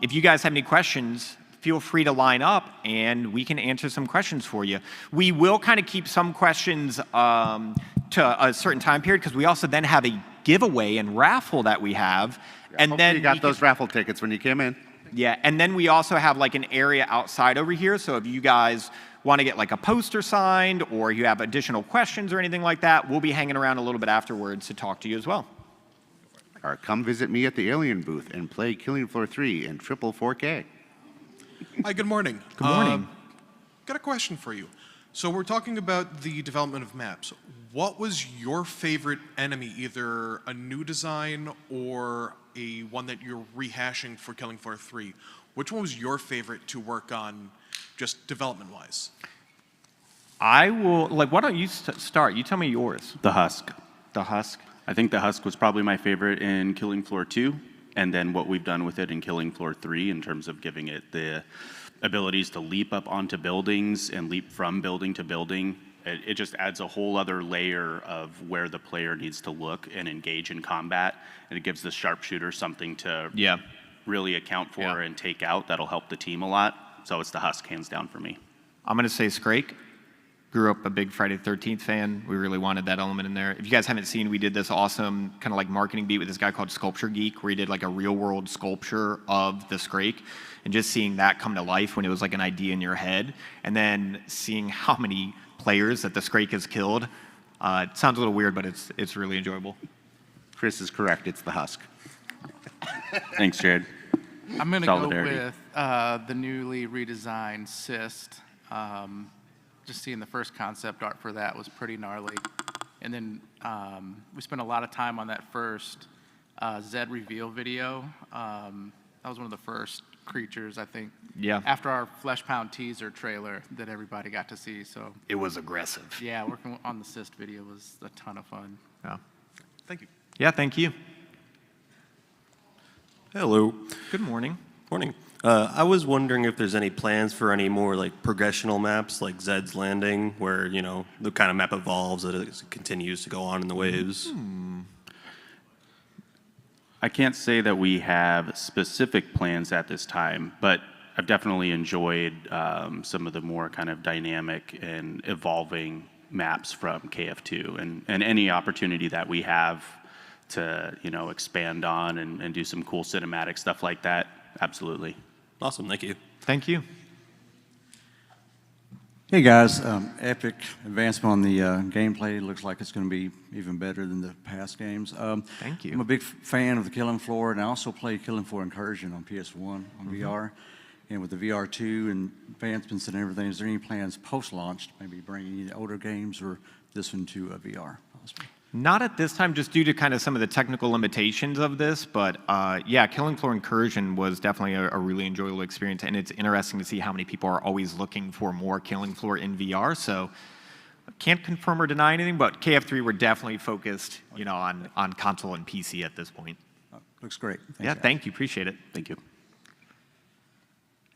if you guys have any questions, feel free to line up and we can answer some questions for you. We will kind of keep some questions to a certain time period because we also then have a giveaway and raffle that we have. And Hopefully then you got those raffle tickets when you came in. Yeah, and then we also have like an area outside over here, so if you guys want to get like a poster signed or you have additional questions or anything like that, we'll be hanging around a little bit afterwards to talk to you as well. Or come visit me at the Alien booth and play Killing Floor 3 in triple 4K. Hi, good morning. Good morning. Got a question for you. So we're talking about the development of maps. What was your favorite enemy, either a new design or a one that you're rehashing for Killing Floor 3? Which one was your favorite to work on, just development-wise? I will, like, why don't you start? You tell me yours. The Husk. The Husk? I think the Husk was probably my favorite in Killing Floor 2, and then what we've done with it in Killing Floor 3 in terms of giving it the abilities to leap up onto buildings and leap from building to building. It just adds a whole other layer of where the player needs to look and engage in combat, and it gives the sharpshooter something to really account for and take out. That'll help the team a lot. So it's the Husk, hands down, for me. I'm going to say Scrake. Grew up a big Friday the 13th fan. We really wanted that element in there. If you guys haven't seen, we did this awesome kind of like marketing beat with this guy called Sculpture Geek, where he did like a real world sculpture of the Scrake, and just seeing that come to life when it was like an idea in your head, and then seeing how many players that the Scrake has killed. It sounds a little weird, but it's really enjoyable. Chris is correct. It's the Husk. Thanks, Jared. I'm going to go Solidarity. with the newly redesigned Cyst. Just seeing the first concept art for that was pretty gnarly. And then we spent a lot of time on that first Zed reveal video. That was one of the first creatures, I think, after our Flesh Pound teaser trailer that everybody got to see. So It was aggressive. yeah, working on the Cyst video was a ton of fun. Yeah. Thank you. Yeah, thank you. Hello. Good morning. Morning. I was wondering if there's any plans for any more like progressional maps like Zed's Landing, where, you know, the kind of map evolves as it continues to go on in the waves. I can't say that we have specific plans at this time, but I've definitely enjoyed some of the more kind of dynamic and evolving maps from KF2, and any opportunity that we have to, you know, expand on and do some cool cinematic stuff like that, absolutely. Awesome. Thank you. Thank you. Hey guys, epic advancement on the gameplay. Looks like it's going to be even better than the past games. Thank you. I'm a big fan of the Killing Floor, and I also play Killing Floor Incursion on PS1 on VR. And with the VR2 and advancements and everything, is there any plans post-launch, maybe bringing older games or this one to VR possibly? Not at this time, just due to kind of some of the technical limitations of this, but yeah, Killing Floor Incursion was definitely a really enjoyable experience, and it's interesting to see how many people are always looking for more Killing Floor in VR, so I can't confirm or deny anything, but KF3 we're definitely focused, you know, on console and PC at this point. Looks great. Thanks, Yeah, guys. thank you, appreciate it. Thank you.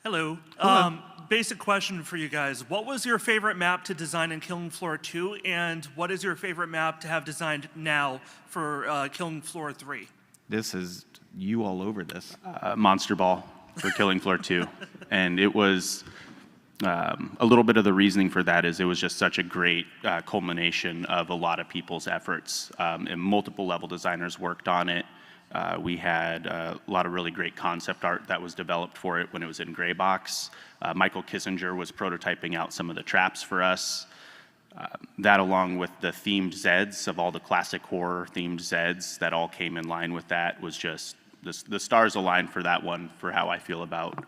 Hello. Basic question for you guys. What was your favorite map to design in Killing Floor 2, and what is your favorite map to have designed now for Killing Floor 3? This is you all over this. Monster Ball for Killing Floor 2. And it was a little bit of the reasoning for that is it was just such a great culmination of a lot of people's efforts, and multiple level designers worked on it. We had a lot of really great concept art that was developed for it when it was in Gray Box. Michael Kissinger was prototyping out some of the traps for us. That, along with the themed Zeds of all the classic horror themed Zeds that all came in line with that, was just the stars aligned for that one, for how I feel about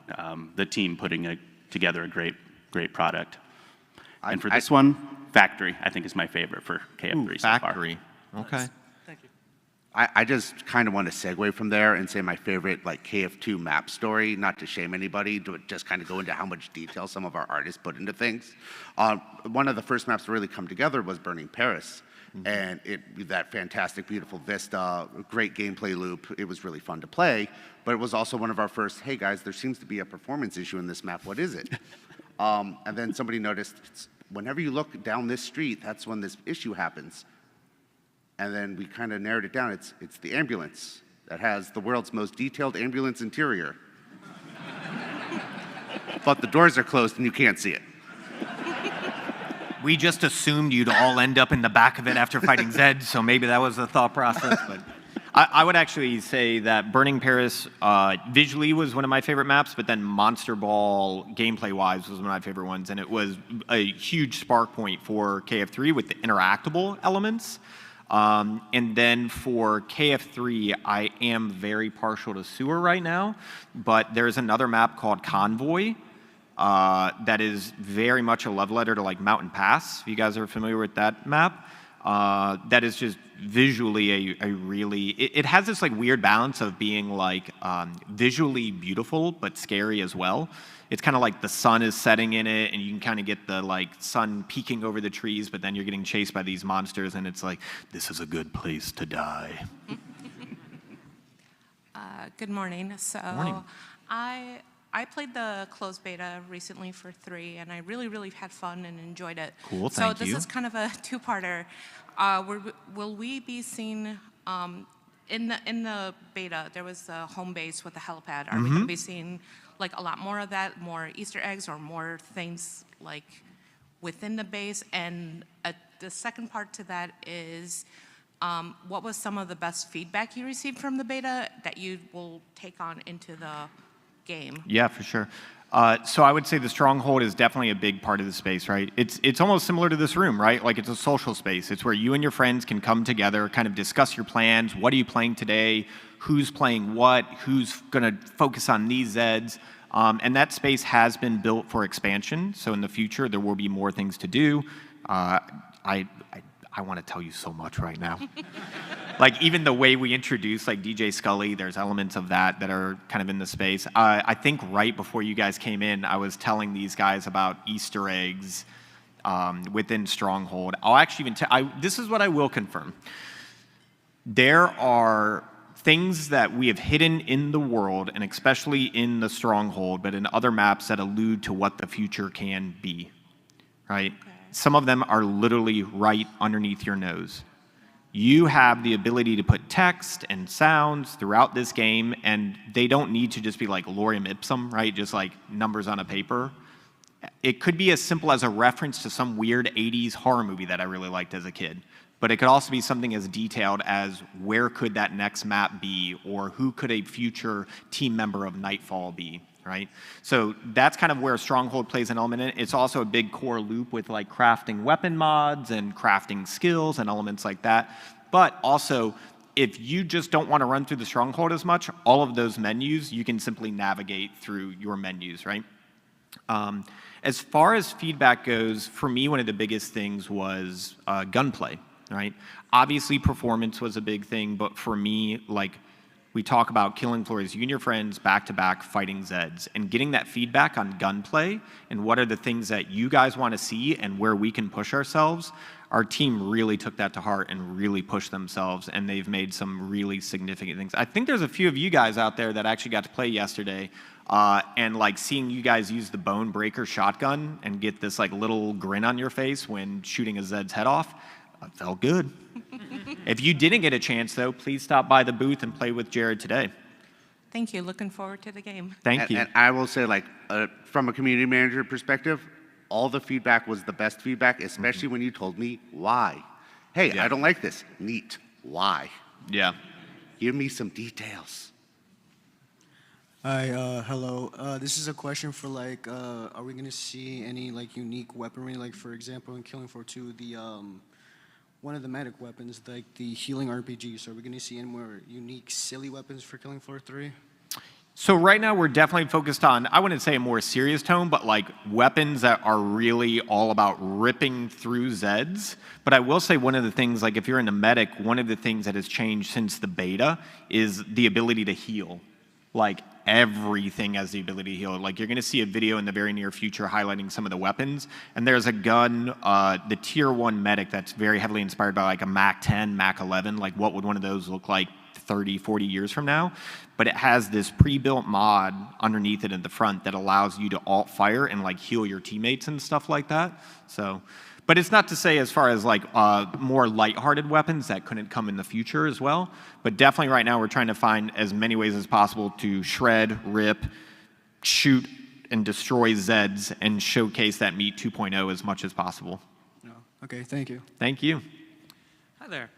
the team putting together a great product. And for this one, Factory, I think, is my favorite for KF3 so far. Factory, okay. Thank you. I just kind of want to segue from there and say my favorite like KF2 map story, not to shame anybody, but just kind of go into how much detail some of our artists put into things. One of the first maps to really come together was Burning Paris. And that fantastic, beautiful vista, great gameplay loop. It was really fun to play, but it was also one of our first, hey guys, there seems to be a performance issue in this map, what is it? And then somebody noticed, whenever you look down this street, that's when this issue happens. And then we kind of narrowed it down. It's the ambulance that has the world's most detailed ambulance interior. But the doors are closed and you can't see it. We just assumed you'd all end up in the back of it after fighting Zed, so maybe that was the thought process. But I would actually say that Burning Paris visually was one of my favorite maps, but then Monster Ball gameplay-wise was one of my favorite ones, and it was a huge spark point for KF3 with the interactable elements. And then for KF3, I am very partial to Sewer right now, but there's another map called Convoy that is very much a love letter to like Mountain Pass, if you guys are familiar with that map. That is just visually a really, it has this like weird balance of being like visually beautiful but scary as well. It's kind of like the sun is setting in it, and you can kind of get the like sun peeking over the trees, but then you're getting chased by these monsters, and it's like, this is a good place to die. Good morning. So Morning. I I played the closed beta recently for 3, and I really, really had fun and enjoyed it. Cool, so thank this you. is kind of a two-parter. Will we be seeing in the beta? There was a home base with a helipad. Are we going to be seeing like a lot more of that, more Easter eggs, or more things like within the base? And the second part to that is, what was some of the best feedback you received from the beta that you will take on into the game? Yeah, for sure. So I would say the Stronghold is definitely a big part of the space, right? It's almost similar to this room, right? Like it's a social space. It's where you and your friends can come together, kind of discuss your plans. What are you playing today? Who's playing what? Who's going to focus on these Zeds? And that space has been built for expansion. So in the future, there will be more things to do. I want to tell you so much right now. Like even the way we introduce like DJ Scully, there's elements of that are kind of in the space. I think right before you guys came in, I was telling these guys about Easter eggs within Stronghold. I'll actually even this is what I will confirm. There are things that we have hidden in the world, and especially in the Stronghold, but in other maps that allude to what the future can be, right? Okay. Some of them are literally right underneath your nose. You have the ability to put text and sounds throughout this game, and they don't need to just be like lorem ipsum, right? Just like numbers on a paper. It could be as simple as a reference to some weird 80s horror movie that I really liked as a kid. But it could also be something as detailed as where could that next map be, or who could a future team member of Nightfall be, right? So that's kind of where Stronghold plays an element in it. It's also a big core loop with like crafting weapon mods and crafting skills and elements like that. But also, if you just don't want to run through the Stronghold as much, all of those menus, you can simply navigate through your menus, right? As far as feedback goes, for me, one of the biggest things was gunplay, right? Obviously, performance was a big thing, but for me, like, we talk about killing floors, you and your friends back-to-back fighting Zeds, and getting that feedback on gunplay and what are the things that you guys want to see and where we can push ourselves. Our team really took that to heart and really pushed themselves, and they've made some really significant things. I think there's a few of you guys out there that actually got to play yesterday, and like seeing you guys use the Bone Breaker shotgun and get this like little grin on your face when shooting a Zed's head off, felt good. If you didn't get a chance, though, please stop by the booth and play with Jared today. Thank you. Looking forward to the game. Thank you. And I will say, like, from a community manager perspective, all the feedback was the best feedback, especially when you told me why. Hey, I don't like this. Neat. Why? Yeah. Give me some details. Hi, hello. This is a question for like, are we gonna see any like unique weaponry? Like, for example, in Killing Floor 2, the one of the medic weapons, like the healing RPG. So are we going to see any more unique, silly weapons for Killing Floor 3? So right now we're definitely focused on, I wouldn't say a more serious tone, but like weapons that are really all about ripping through Zeds. But I will say one of the things, like if you're in a medic, one of the things that has changed since the beta is the ability to heal. Like everything has the ability to heal. Like you're going to see a video in the very near future highlighting some of the weapons. And there's a gun, the tier 1 medic that's very heavily inspired by like a Mac 10, Mac 11. Like what would one of those look like 30, 40 years from now? But it has this pre-built mod underneath it in the front that allows you to alt fire and like heal your teammates and stuff like that. So, but it's not to say as far as like more lighthearted weapons that couldn't come in the future as well. But definitely right now we're trying to find as many ways as possible to shred, rip, shoot, and destroy Zeds and showcase that Meat 2.0 as much as possible. Oh, okay, thank you. Thank you. Hi there.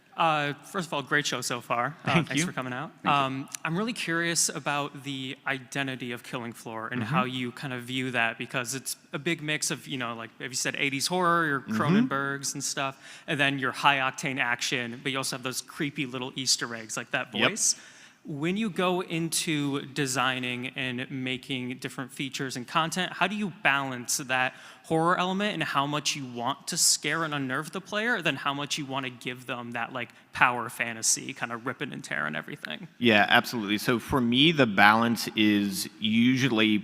First of all, great show so far. Thanks for coming out. I'm really curious about the identity of Killing Floor and how you kind of view that, because it's a big mix of, you know, like if you said 80s horror, your Cronenbergs and stuff, and then your high-octane action, but you also have those creepy little Easter eggs, like that voice. Yep. When you go into designing and making different features and content, how do you balance that horror element and how much you want to scare and unnerve the player, then how much you want to give them that like power fantasy, kind of ripping and tearing everything? Yeah, absolutely. So for me, the balance is usually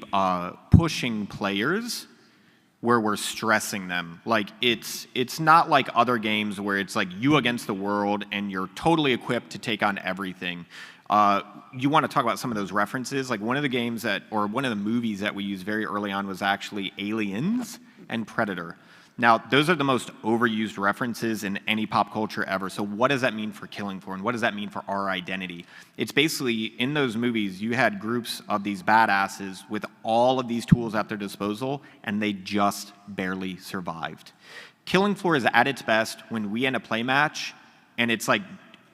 pushing players where we're stressing them. Like it's not like other games where it's like you against the world and you're totally equipped to take on everything. You want to talk about some of those references? Like one of the games or one of the movies that we used very early on was actually Aliens and Predator. Now, those are the most overused references in any pop culture ever. So what does that mean for Killing Floor, and what does that mean for our identity? It's basically, in those movies, you had groups of these badasses with all of these tools at their disposal, and they just barely survived. Killing Floor is at its best when we end a play match, and it's like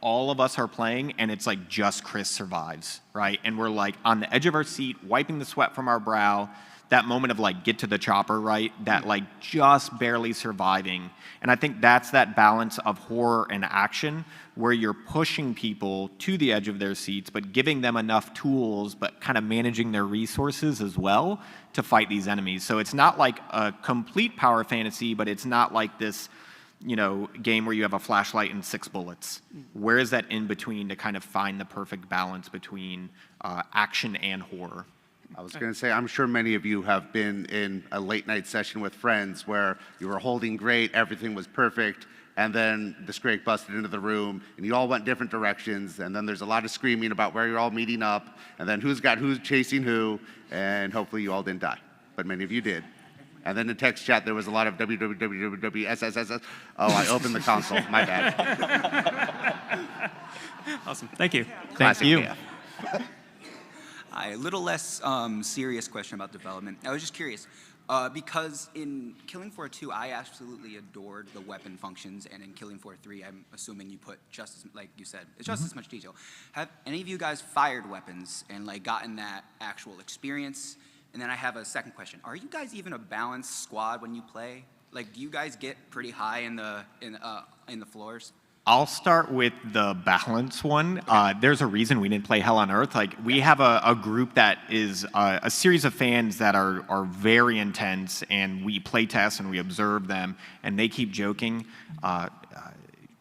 all of us are playing, and it's like just Chris survives, right? And we're like on the edge of our seat, wiping the sweat from our brow, that moment of like get to the chopper, right? That like just barely surviving. And I think that's that balance of horror and action where you're pushing people to the edge of their seats, but giving them enough tools, but kind of managing their resources as well to fight these enemies. So it's not like a complete power fantasy, but it's not like this, you know, game where you have a flashlight and 6 bullets. Where is that in between to kind of find the perfect balance between action and horror? I was going to say, I'm sure many of you have been in a late night session with friends where you were holding great, everything was perfect, and then the Scrake busted into the room, and you all went different directions, and then there's a lot of screaming about where you're all meeting up, and then who's chasing who, and hopefully you all didn't die, but many of you did. And then in the text chat, there was a lot of www. Oh, I opened the console. My bad. Awesome. Thank you. Thank you. A little less serious question about development. I was just curious, because in Killing Floor 2, I absolutely adored the weapon functions, and in Killing Floor 3, I'm assuming you put just as, like you said, it's just as much detail. Have any of you guys fired weapons and like gotten that actual experience? And then I have a second question. Are you guys even a balanced squad when you play? Like, do you guys get pretty high in the floors? I'll start with the balance one. There's a reason we didn't play Hell on Earth. Like we have a group that is a series of fans that are very intense, and we play test and we observe them, and they keep joking.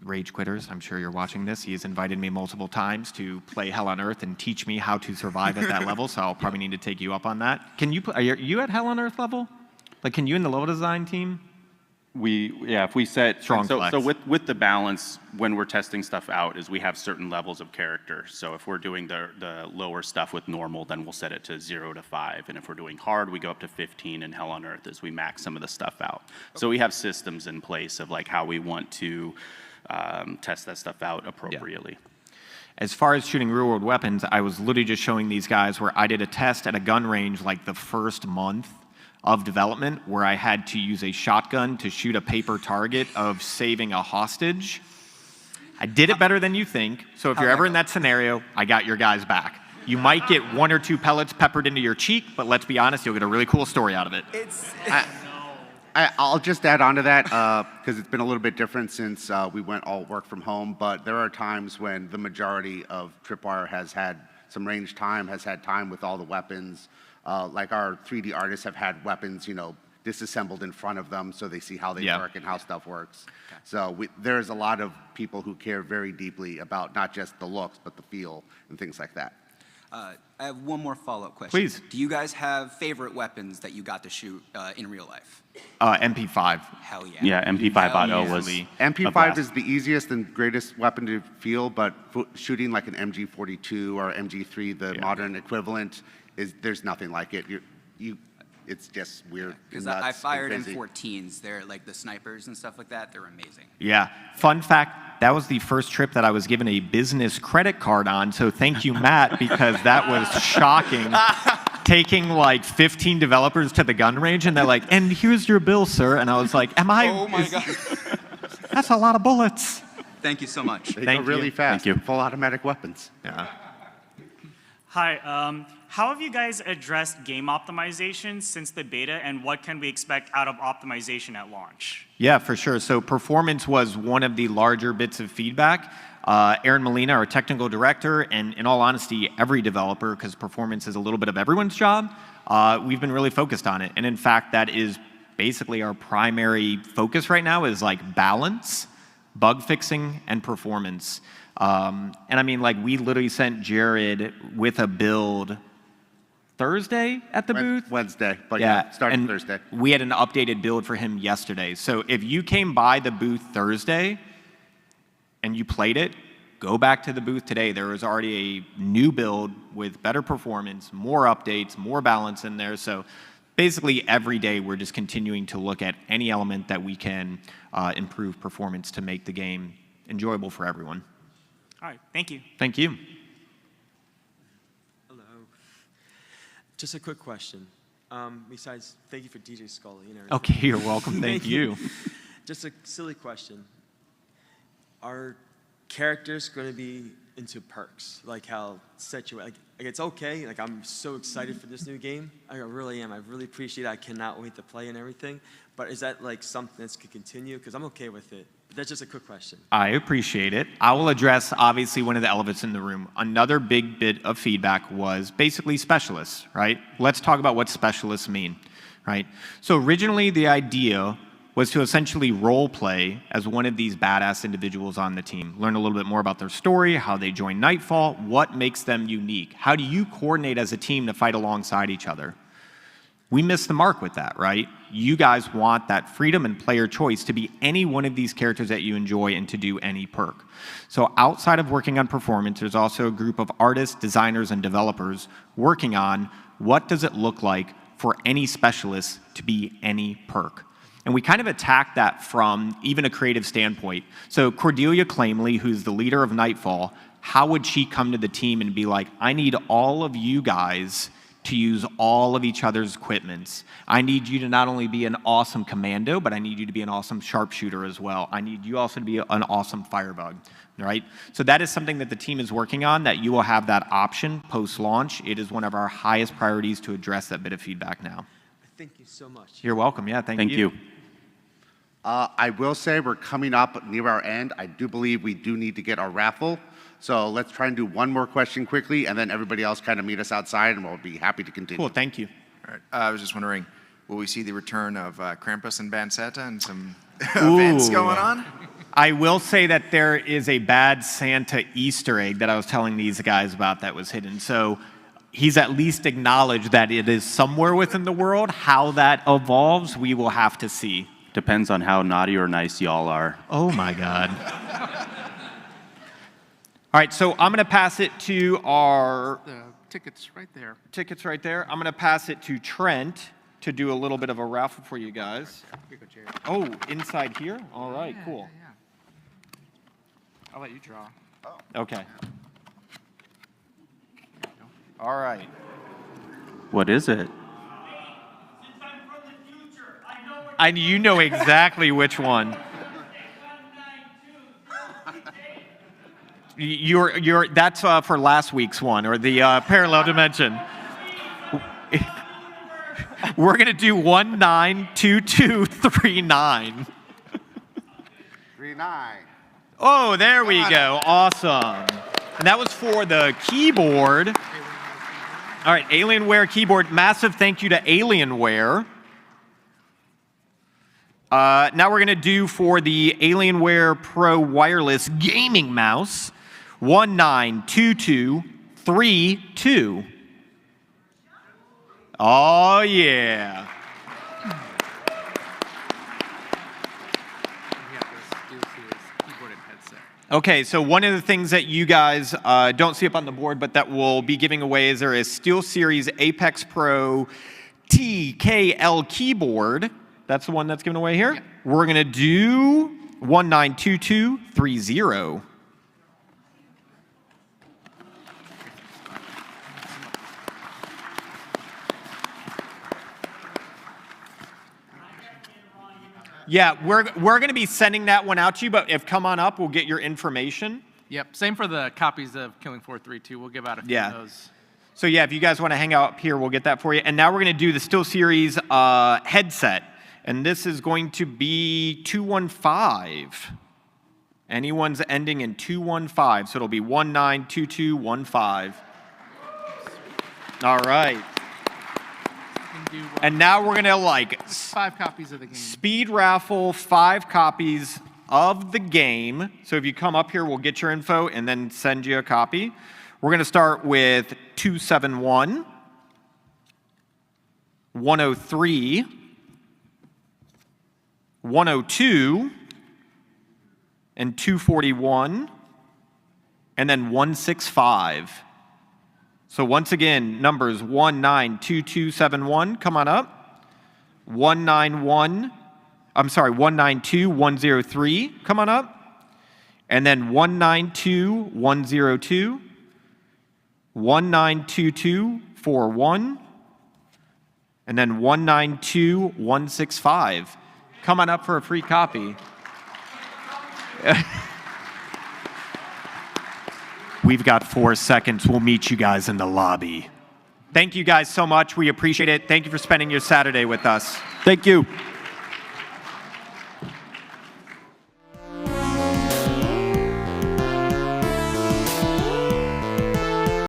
Rage Quitters, I'm sure you're watching this. He has invited me multiple times to play Hell on Earth and teach me how to survive at that level, so I'll probably need to take you up on that. Can you are you at Hell on Earth level? Like, can you in the level design team? If we set Strong so flex. with the balance when we're testing stuff out is we have certain levels of character. So if we're doing the lower stuff with normal, then we'll set it to 0 to 5, and if we're doing hard, we go up to 15. And Hell on Earth as we max some of the stuff out. So we have systems in place of like how we want to test that stuff out appropriately. Yeah. As far as shooting real world weapons, I was literally just showing these guys where I did a test at a gun range like the first month of development where I had to use a shotgun to shoot a paper target of saving a hostage. I did it better than you think, so if you're ever in that scenario, I got your guys back. You might get 1 or 2 pellets peppered into your cheek, but let's be honest, you'll get a really cool story out of it. I'll just add on to that, because it's been a little bit different since we went all work from home, but there are times when the majority of Tripwire has had some range time, has had time with all the weapons. Like our 3D artists have had weapons, you know, disassembled in front of them so they see how they work and how stuff works. Okay. So there's a lot of people who care very deeply about not just the looks, but the feel and things like that. I have one more follow-up question. Please. Do you guys have favorite weapons that you got to shoot in real life? MP5. Hell yeah. Yeah, MP5 Auto was MP5 is the easiest and greatest weapon to feel, but shooting like an MG42 or MG3, the modern equivalent, there's nothing like it. It's just weird. Because I fired M14s. They're like the snipers and stuff like that. They're amazing. Yeah. Fun fact, that was the first trip that I was given a business credit card on, so thank you, Matt, because that was shocking. Taking like 15 developers to the gun range, and they're like, and here's your bill, sir. And I was like, Oh my God. That's a lot of bullets. Thank you so much. They go really fast. Thank you. Full automatic weapons. Yeah. Hi. How have you guys addressed game optimization since the beta, and what can we expect out of optimization at launch? Yeah, for sure. So performance was one of the larger bits of feedback. Aaron Molina, our technical director, and in all honesty, every developer, because performance is a little bit of everyone's job, we've been really focused on it. And in fact, that is basically our primary focus right now is like balance, bug fixing, and performance. And I mean, like we literally sent Jared with a build Thursday at the booth? Wednesday, but yeah, starting Thursday. We had an updated build for him yesterday. So if you came by the booth Thursday and you played it, go back to the booth today. There is already a new build with better performance, more updates, more balance in there. So basically every day we're just continuing to look at any element that we can improve performance to make the game enjoyable for everyone. All right, thank you. Thank you. Hello. Just a quick question. Besides, thank you for DJ Scully and everything. Okay, you're welcome. Thank you. Just a silly question. Are characters going to be into perks? Like how like it's okay. Like I'm so excited for this new game. I really am. I really appreciate it. I cannot wait to play and everything. But is that like something that could continue? Because I'm okay with it. But that's just a quick question. I appreciate it. I will address, obviously, one of the elephants in the room. Another big bit of feedback was basically specialists, right? Let's talk about what specialists mean, right? So originally, the idea was to essentially role play as one of these badass individuals on the team. Learn a little bit more about their story, how they joined Nightfall, what makes them unique. How do you coordinate as a team to fight alongside each other? We missed the mark with that, right? You guys want that freedom and player choice to be any one of these characters that you enjoy and to do any perk. So outside of working on performance, there's also a group of artists, designers, and developers working on what does it look like for any specialist to be any perk. And we kind of attack that from even a creative standpoint. So Cordelia Claimley, who's the leader of Nightfall, how would she come to the team and be like, I need all of you guys to use all of each other's equipments. I need you to not only be an awesome commando, but I need you to be an awesome sharpshooter as well. I need you also to be an awesome firebug, right? So that is something that the team is working on, that you will have that option post-launch. It is one of our highest priorities to address that bit of feedback now. Thank you so much. You're welcome. Yeah, thank you. I will say we're coming up near our end. I do believe we do need to get our raffle. So let's try and do one more question quickly, and then everybody else kind of meet us outside, and we'll be happy to continue. Cool, thank you. All right. I was just wondering, will we see the return of Krampus and Bansetta and some events going on? I will say that there is a Bad Santa Easter egg that I was telling these guys about that was hidden. So he's at least acknowledged that it is somewhere within the world. How that evolves, we will have to see. Depends on how naughty or nice y'all are. Oh my God. All right, so I'm going to pass it to our... The tickets right there. Tickets right there. I'm going to pass it to Trent to do a little bit of a raffle for you guys. Here you go, Jared. Oh, inside here? All right, Yeah, cool. yeah. I'll let you draw. Okay. All right. What is it? And you know exactly which one. That's for last week's one, or the parallel dimension. We're going to do 192239. 39. Oh, there we go. Awesome. And that was for the keyboard. All right, Alienware keyboard. Massive thank you to Alienware. Now we're going to do for the Alienware Pro Wireless Gaming Mouse, 192232. Oh, yeah. Okay, so one of the things that you guys don't see up on the board, but that we'll be giving away is there is SteelSeries Apex Pro TKL keyboard. That's the one that's given away here. Yep. We're going to do 192230. Yeah, we're going to be sending that one out to you, but if come on up, we'll get your information. Yep, same for the copies of Killing Floor 3 too. We'll give out a few of those. So yeah, if you guys want to hang out up here, we'll get that for you. And now we're going to do the SteelSeries headset. And this is going to be 215. Anyone's ending in 215, so it'll be 192215. All right. And now we're going to 5 copies of the game. Speed raffle 5 copies of the game. So if you come up here, we'll get your info and then send you a copy. We're going to start with 271, 103, 102, and 241, and then 165. So once again, numbers 192271, come on up. 192103, come on up. And then 192102, 192241, and then 192165. Come on up for a free copy. We've got 4 seconds. We'll meet you guys in the lobby. Thank you guys so much. We appreciate it. Thank you for spending your Saturday with us. Thank you.